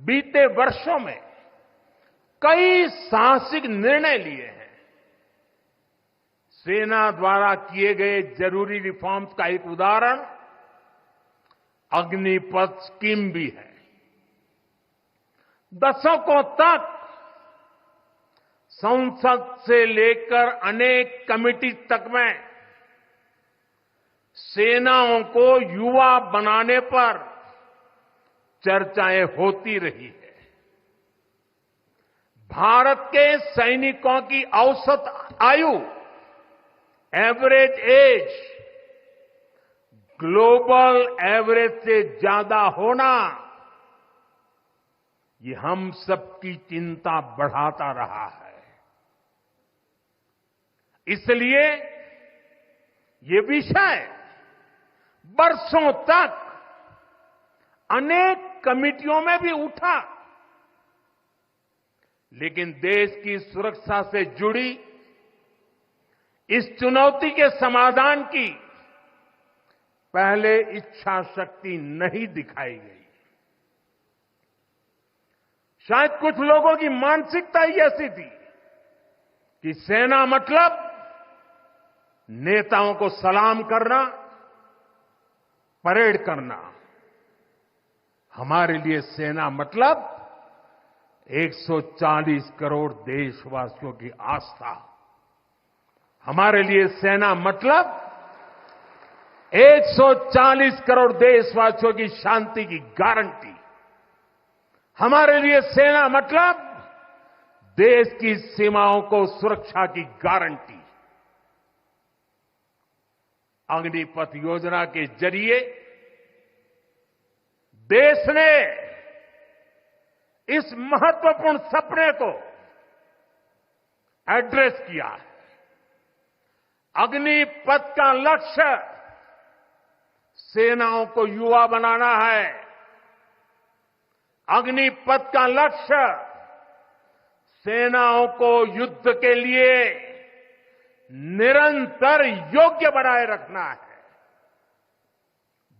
बीते वर्षों में कई साहसिक निर्णय लिए हैं। सेना द्वारा किए गए जरूरी रिफॉर्म्स का एक उदाहरण अग्निपथ स्कीम भी है। दशकों तक संसद से लेकर अनेक कमिटी तक में सेनाओं को युवा बनाने पर चर्चाएं होती रही है। भारत के सैनिकों की औसत आयु, एवरेज एज, ग्लोबल एवरेज से ज्यादा होना, ये हम सबकी चिंता बढ़ाता रहा है। इसलिए ये विषय बरसों तक अनेक कमिटियों में भी उठा, लेकिन देश की सुरक्षा से जुड़ी इस चुनौती के समाधान की पहले इच्छा शक्ति नहीं दिखाई गई। शायद कुछ लोगों की मानसिकता ही ऐसी थी कि सेना मतलब नेताओं को सलाम करना, परेड करना। हमारे लिए सेना मतलब 140 करोड़ देशवासियों की आस्था। हमारे लिए सेना मतलब 140 करोड़ देशवासियों की शांति की गारंटी। हमारे लिए सेना मतलब देश की सीमाओं को सुरक्षा की गारंटी। अग्निपथ योजना के जरिए देश ने इस महत्वपूर्ण सपने को एड्रेस किया है। अग्निपथ का लक्ष्य सेनाओं को युवा बनाना है। अग्निपथ का लक्ष्य सेनाओं को युद्ध के लिए निरंतर योग्य बनाए रखना है।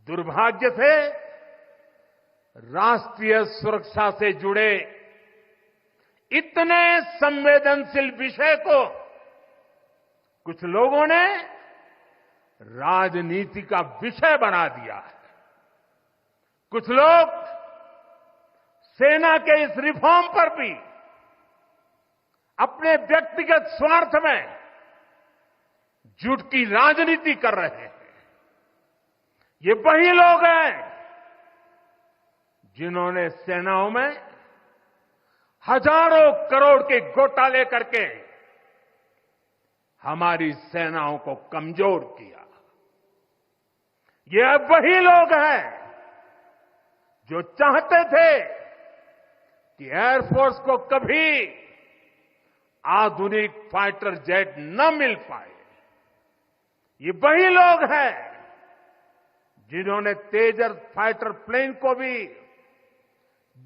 दुर्भाग्य से राष्ट्रीय सुरक्षा से जुड़े इतने संवेदनशील विषय को कुछ लोगों ने राजनीति का विषय बना दिया है। कुछ लोग सेना के इस रिफॉर्म पर भी अपने व्यक्तिगत स्वार्थ में झूठ की राजनीति कर रहे हैं। ये वही लोग हैं जिन्होंने सेनाओं में हजारों करोड़ के घोटाले करके हमारी सेनाओं को कमजोर किया। ये वही लोग हैं जो चाहते थे कि एयरफोर्स को कभी आधुनिक फाइटर जेट न मिल पाए। ये वही लोग हैं जिन्होंने तेजस फाइटर प्लेन को भी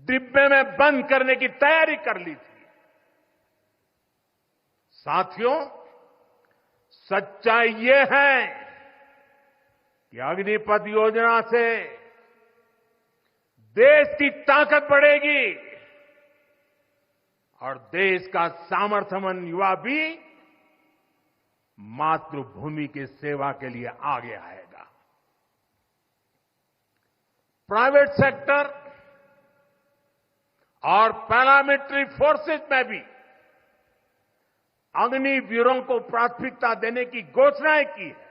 डिब्बे में बंद करने की तैयारी कर ली थी। साथियों, सच्चाई ये है कि अग्निपथ योजना से देश की ताकत बढ़ेगी और देश का सामर्थ्यवान युवा भी मातृभूमि की सेवा के लिए आगे आएगा। प्राइवेट सेक्टर और पैरामिलिट्री फोर्सेस में भी अग्निवीरों को प्राथमिकता देने की घोषणाएं की है।